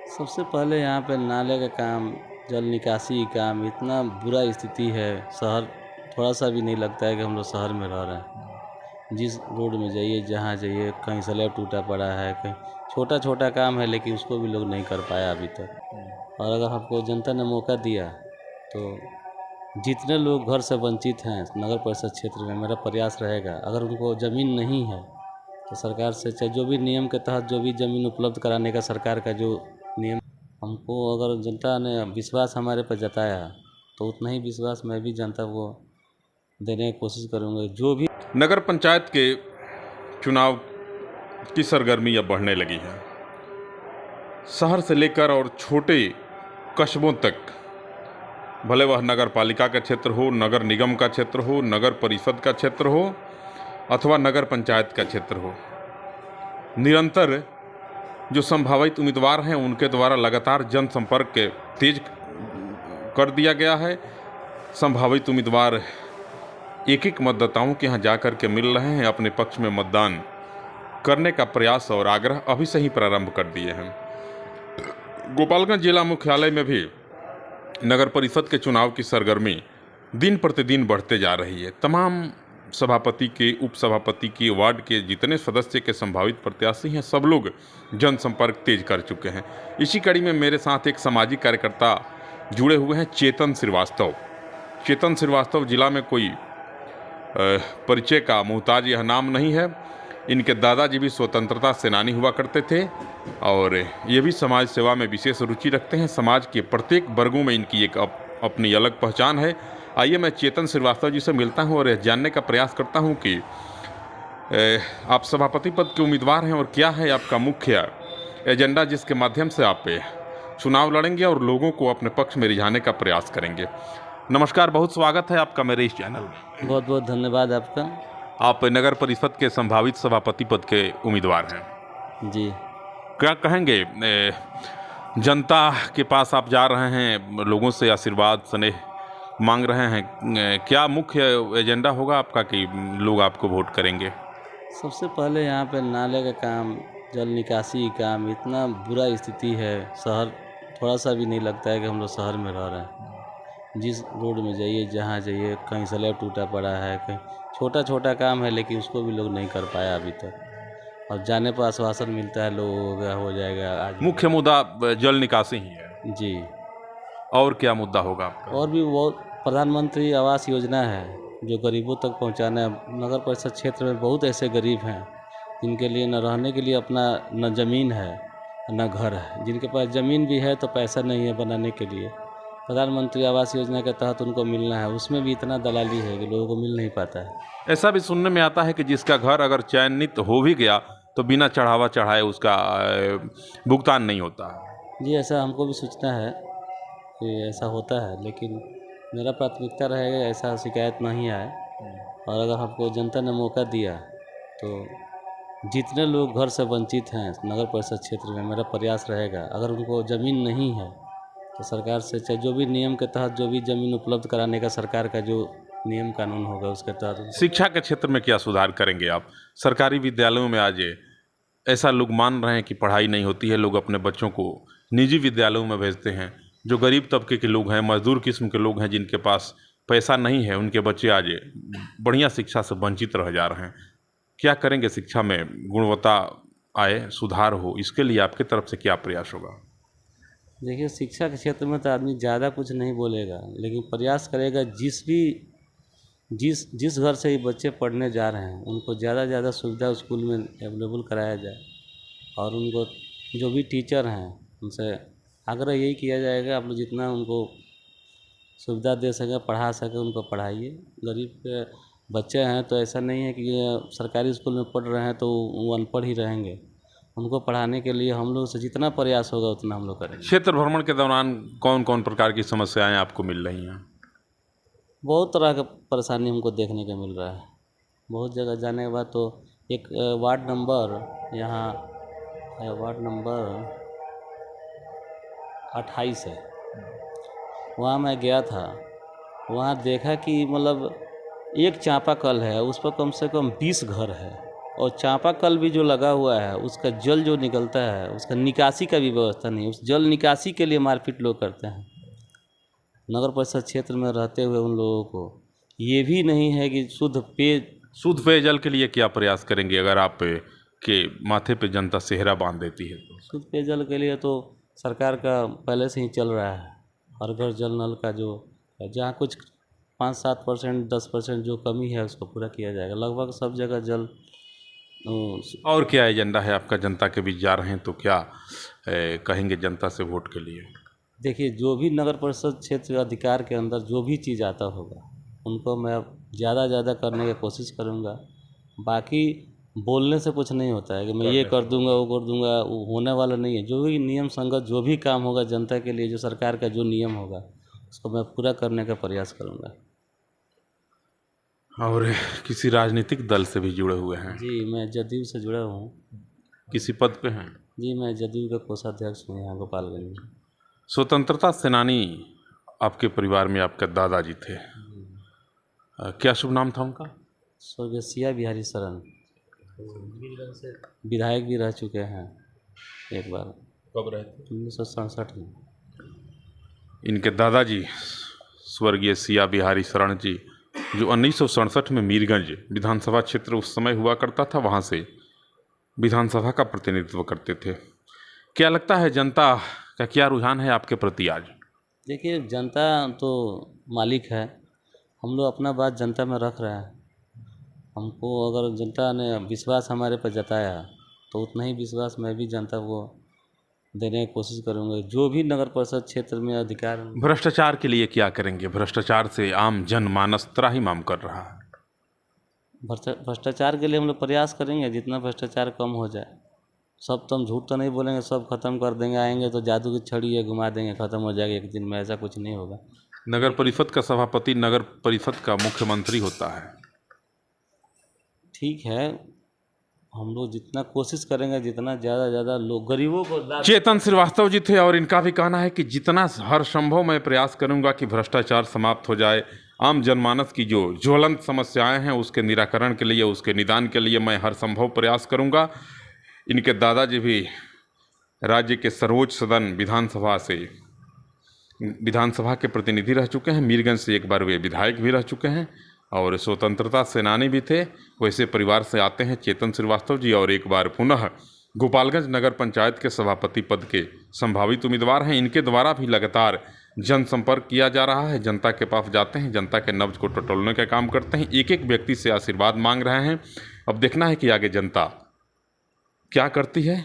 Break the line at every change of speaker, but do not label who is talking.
सबसे पहले यहाँ पे नाले का काम, जल निकासी का काम, इतना बुरा स्थिति है। शहर थोड़ा सा भी नहीं लगता है कि हम लोग शहर में रह रहे हैं। जिस रोड में जाइए, जहाँ जाइए, कहीं स्लैब टूटा पड़ा है, कहीं छोटा छोटा काम है, लेकिन उसको भी लोग नहीं कर पाया अभी तक। और अगर हमको जनता ने मौका दिया तो जितने लोग घर से वंचित हैं नगर परिषद क्षेत्र में, मेरा प्रयास रहेगा, अगर उनको ज़मीन नहीं है तो सरकार से चाहे जो भी नियम के तहत जो भी ज़मीन उपलब्ध कराने का सरकार का जो नियम, हमको अगर जनता ने विश्वास हमारे पर जताया तो उतना ही विश्वास मैं भी जनता को देने की कोशिश करूँगा। जो भी
नगर पंचायत के चुनाव की सरगर्मी अब बढ़ने लगी है। शहर से लेकर और छोटे कस्बों तक, भले वह नगर पालिका का क्षेत्र हो, नगर निगम का क्षेत्र हो, नगर परिषद का क्षेत्र हो अथवा नगर पंचायत का क्षेत्र हो, निरंतर जो संभावित उम्मीदवार हैं उनके द्वारा लगातार जनसंपर्क तेज कर दिया गया है। संभावित उम्मीदवार एक एक मतदाताओं के यहाँ जाकर के मिल रहे हैं, अपने पक्ष में मतदान करने का प्रयास और आग्रह अभी से ही प्रारंभ कर दिए हैं। गोपालगंज जिला मुख्यालय में भी नगर परिषद के चुनाव की सरगर्मी दिन प्रतिदिन बढ़ते जा रही है। तमाम सभापति के, उप सभापति के, वार्ड के जितने सदस्य के संभावित प्रत्याशी हैं, सब लोग जनसंपर्क तेज कर चुके हैं। इसी कड़ी में मेरे साथ एक सामाजिक कार्यकर्ता जुड़े हुए हैं, चेतन श्रीवास्तव। चेतन श्रीवास्तव जिला में कोई परिचय का मोहताज यह नाम नहीं है। इनके दादाजी भी स्वतंत्रता सेनानी हुआ करते थे और ये भी समाज सेवा में विशेष रुचि रखते हैं। समाज के प्रत्येक वर्गों में इनकी एक अपनी अलग पहचान है। आइए मैं चेतन श्रीवास्तव जी से मिलता हूं और जानने का प्रयास करता हूं कि आप सभापति पद के उम्मीदवार हैं और क्या है आपका मुख्य एजेंडा जिसके माध्यम से आप चुनाव लड़ेंगे और लोगों को अपने पक्ष में रिझाने का प्रयास करेंगे। नमस्कार, बहुत स्वागत है आपका मेरे इस चैनल में।
बहुत बहुत धन्यवाद आपका।
आप नगर परिषद के संभावित सभापति पद के उम्मीदवार हैं
जी।
क्या कहेंगे, जनता के पास आप जा रहे हैं, लोगों से आशीर्वाद स्नेह मांग रहे हैं, क्या मुख्य एजेंडा होगा आपका कि लोग आपको वोट करेंगे?
सबसे पहले यहाँ पे नाले का काम, जल निकासी का काम, इतना बुरा स्थिति है। शहर थोड़ा सा भी नहीं लगता है कि हम लोग शहर में रह रहे हैं। जिस रोड में जाइए, जहाँ जाइए, कहीं स्लैब टूटा पड़ा है, कहीं छोटा छोटा काम है, लेकिन उसको भी लोग नहीं कर पाया अभी तक। और जाने पर आश्वासन मिलता है लोग हो जाएगा आज।
मुख्य मुद्दा जल निकासी ही है
जी।
और क्या मुद्दा होगा आपका?
और भी बहुत, प्रधानमंत्री आवास योजना है जो गरीबों तक पहुंचाना है। नगर परिषद क्षेत्र में बहुत ऐसे गरीब हैं जिनके लिए न रहने के लिए अपना न ज़मीन है न घर है। जिनके पास ज़मीन भी है तो पैसा नहीं है बनाने के लिए। प्रधानमंत्री आवास योजना के तहत उनको मिलना है, उसमें भी इतना दलाली है कि लोगों को मिल नहीं पाता है।
ऐसा भी सुनने में आता है कि जिसका घर अगर चयनित हो भी गया तो बिना चढ़ावा चढ़ाए उसका भुगतान नहीं होता।
जी, ऐसा हमको भी सोचना है कि ऐसा होता है, लेकिन मेरा प्राथमिकता रहेगा ऐसा शिकायत नहीं आए। और अगर हमको जनता ने मौका दिया तो जितने लोग घर से वंचित हैं नगर परिषद क्षेत्र में, मेरा प्रयास रहेगा, अगर उनको ज़मीन नहीं है तो सरकार से चाहे जो भी नियम के तहत जो भी ज़मीन उपलब्ध कराने का सरकार का जो नियम कानून होगा उसके तहत।
शिक्षा के क्षेत्र में क्या सुधार करेंगे आप? सरकारी विद्यालयों में आज ऐसा लोग मान रहे हैं कि पढ़ाई नहीं होती है, लोग अपने बच्चों को निजी विद्यालयों में भेजते हैं। जो गरीब तबके के लोग हैं, मजदूर किस्म के लोग हैं, जिनके पास पैसा नहीं है, उनके बच्चे आज बढ़िया शिक्षा से वंचित रह जा रहे हैं। क्या करेंगे शिक्षा में गुणवत्ता आए, सुधार हो, इसके लिए आपकी तरफ से क्या प्रयास होगा?
देखिए, शिक्षा के क्षेत्र में तो आदमी ज़्यादा कुछ नहीं बोलेगा, लेकिन प्रयास करेगा जिस घर से ये बच्चे पढ़ने जा रहे हैं उनको ज़्यादा से ज़्यादा सुविधा स्कूल में अवेलेबल कराया जाए। और उनको जो भी टीचर हैं उनसे आग्रह यही किया जाएगा, आप लोग जितना उनको सुविधा दे सकें, पढ़ा सकें, उनको पढ़ाइए। गरीब के बच्चे हैं तो ऐसा नहीं है कि ये सरकारी स्कूल में पढ़ रहे हैं तो वो अनपढ़ ही रहेंगे। उनको पढ़ाने के लिए हम लोग से जितना प्रयास होगा उतना हम लोग करेंगे।
क्षेत्र भ्रमण के दौरान कौन कौन प्रकार की समस्याएं आपको मिल रही हैं?
बहुत तरह का परेशानी हमको देखने को मिल रहा है। बहुत जगह जाने के बाद तो एक वार्ड नंबर यहाँ है, वार्ड नंबर 28 है, वहाँ मैं गया था। वहाँ देखा कि मतलब एक चापाकल है, उस पर कम से कम 20 घर है और चापाकल भी जो लगा हुआ है उसका जल जो निकलता है उसका निकासी का भी व्यवस्था नहीं है। उस जल निकासी के लिए मारपीट लोग करते हैं। नगर परिषद क्षेत्र में रहते हुए उन लोगों को ये भी नहीं है कि
शुद्ध पेयजल के लिए क्या प्रयास करेंगे अगर आप के माथे पे जनता सेहरा बांध देती है तो?
शुद्ध पेयजल के लिए तो सरकार का पहले से ही चल रहा है। हर घर जल नल का जो जहाँ कुछ 5-7%, 10% जो कमी है उसको पूरा किया जाएगा। लगभग सब जगह जल।
और क्या एजेंडा है आपका जनता के बीच जा रहे हैं तो क्या कहेंगे जनता से वोट के लिए?
देखिए, जो भी नगर परिषद क्षेत्र अधिकार के अंदर जो भी चीज़ आता होगा उनको मैं ज़्यादा करने की कोशिश करूँगा। बाकी बोलने से कुछ नहीं होता है कि मैं ये कर दूंगा वो कर दूंगा, वो होने वाला नहीं है। जो भी नियम संगत जो भी काम होगा जनता के लिए, जो सरकार का जो नियम होगा उसको मैं पूरा करने का प्रयास करूँगा।
और किसी राजनीतिक दल से भी जुड़े हुए हैं?
जी, मैं जदयू से जुड़ा हूँ।
किसी पद पे हैं?
जी, मैं जदयू का कोषाध्यक्ष हूँ यहाँ गोपालगंज में।
स्वतंत्रता सेनानी आपके परिवार में आपके दादाजी थे, क्या शुभ नाम था उनका?
स्वर्गीय सिया बिहारी शरण, विधायक भी रह चुके हैं एक बार।
कब रहे थे?
1967 में।
इनके दादाजी स्वर्गीय सिया बिहारी शरण जी, जो 1967 में मीरगंज विधानसभा क्षेत्र उस समय हुआ करता था, वहाँ से विधानसभा का प्रतिनिधित्व करते थे। क्या लगता है जनता का क्या रुझान है आपके प्रति आज?
देखिए, जनता तो मालिक है। हम लोग अपना बात जनता में रख रहे हैं। हमको अगर जनता ने विश्वास हमारे पर जताया तो उतना ही विश्वास मैं भी जनता को देने की कोशिश करूँगा। जो भी नगर परिषद क्षेत्र में अधिकार।
भ्रष्टाचार के लिए क्या करेंगे? भ्रष्टाचार से आम जनमानस त्राहिमाम कर रहा है।
भ्रष्टाचार के लिए हम लोग प्रयास करेंगे जितना भ्रष्टाचार कम हो जाए। सब तो हम झूठ तो नहीं बोलेंगे, सब खत्म कर देंगे। आएंगे तो जादू की छड़ी है, घुमा देंगे, खत्म हो जाएगा एक दिन में, ऐसा कुछ नहीं होगा।
नगर परिषद का सभापति नगर परिषद का मुख्यमंत्री होता है।
ठीक है, हम लोग जितना कोशिश करेंगे, जितना ज़्यादा लोग गरीबों को।
चेतन श्रीवास्तव जी थे और इनका भी कहना है कि जितना हर संभव मैं प्रयास करूंगा कि भ्रष्टाचार समाप्त हो जाए। आम जनमानस की जो ज्वलंत समस्याएं हैं उसके निराकरण के लिए, उसके निदान के लिए मैं हर संभव प्रयास करूंगा। इनके दादाजी भी राज्य के सर्वोच्च सदन विधानसभा के प्रतिनिधि रह चुके हैं। मीरगंज से एक बार वे विधायक भी रह चुके हैं और स्वतंत्रता सेनानी भी थे। वैसे परिवार से आते हैं चेतन श्रीवास्तव जी और एक बार पुनः गोपालगंज नगर पंचायत के सभापति पद के संभावित उम्मीदवार हैं। इनके द्वारा भी लगातार जनसंपर्क किया जा रहा है। जनता के पास जाते हैं, जनता के नब्ज को टटोलने का काम करते हैं। एक एक व्यक्ति से आशीर्वाद मांग रहे हैं। अब देखना है कि आगे जनता क्या करती है।